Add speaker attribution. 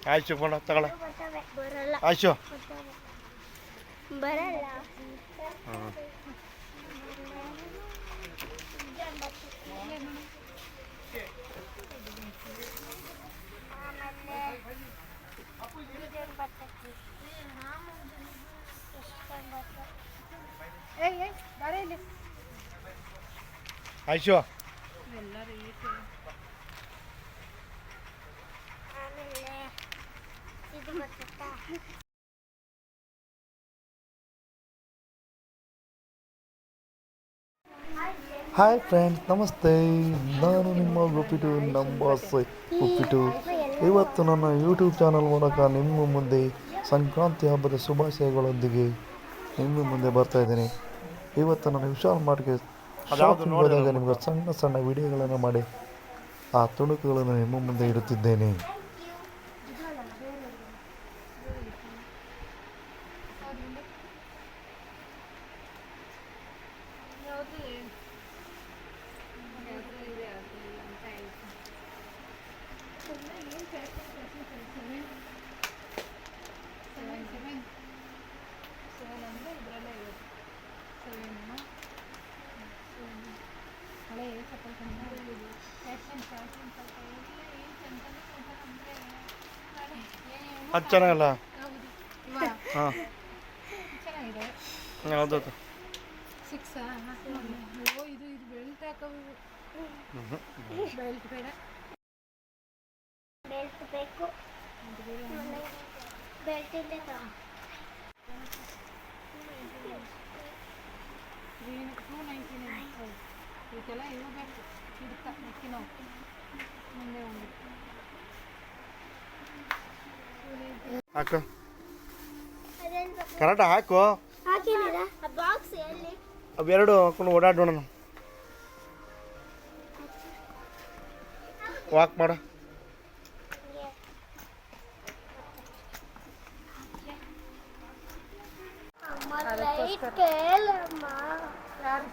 Speaker 1: ಆಯ್ತು ಕೊಡ ತಗೊಳ
Speaker 2: ಬರಲ್ಲ
Speaker 1: ಆಯ್ತು
Speaker 2: ಬರಲ್ಲ
Speaker 1: ಹಾಂ ಆಯ್ತು
Speaker 2: ಇದು ಬರ್ತೈತಾ
Speaker 3: ಹಾಯ್ ಫ್ರೆಂಡ್ಸ್, ನಮಸ್ತೆ. ನಾನು ನಿಮ್ಮ ಉಪ್ಪಿಟ್ಟು ನಂಬರ್ ಉಪ್ಪಿಟ್ಟು. ಇವತ್ತು ನನ್ನ ಯೂಟ್ಯೂಬ್ ಚಾನಲ್ ಮೂಲಕ ನಿಮ್ಮ ಮುಂದೆ ಸಂಕ್ರಾಂತಿ ಹಬ್ಬದ ಶುಭಾಶಯಗಳೊಂದಿಗೆ ನಿಮ್ಮ ಮುಂದೆ ಬರ್ತಾ ಇದ್ದೀನಿ. ಇವತ್ತು ನಾನು ವಿಶಾಲ್ ಮಾರ್ಟ್ಗೆ ಶಾಪಿಂಗ್ ಹೋದಾಗ ನಿಮಗೆ ಸಣ್ಣ ಸಣ್ಣ ವಿಡಿಯೋಗಳನ್ನು ಮಾಡಿ ಆ ತುಣುಕುಗಳನ್ನು ನಿಮ್ಮ ಮುಂದೆ ಇಡುತ್ತಿದ್ದೇನೆ.
Speaker 1: ಅದು ಚೆನ್ನಾಗಲ್ಲ ಹಾಂ ಹೌದೌದು
Speaker 2: ಬೆಲ್ಟ್ ಬೇಕು ಬೆಲ್ಟ್ ಇದೆ
Speaker 4: ಇದಕ್ಕೆಲ್ಲ ಇವು ಬೇಕು ಇಡ್ತಾ ಅಕ್ಕಿ ನಾವು ಮುಂದೆ ಒಂದು
Speaker 1: ಹಾಕು ಕರೆಕ್ಟ್ ಹಾಕು
Speaker 2: ಹಾಕಿದ್ದೀರಾ ಬಾಕ್ಸ್ ಎಲ್ಲಿ
Speaker 1: ಅವೆರಡು ಹಾಕೊಂಡು ಓಡಾಡೋಣ ವಾಕ್ ಮಾಡ
Speaker 2: ಲೈಟ್ ಕೇಳಮ್ಮ
Speaker 4: ಯಾರು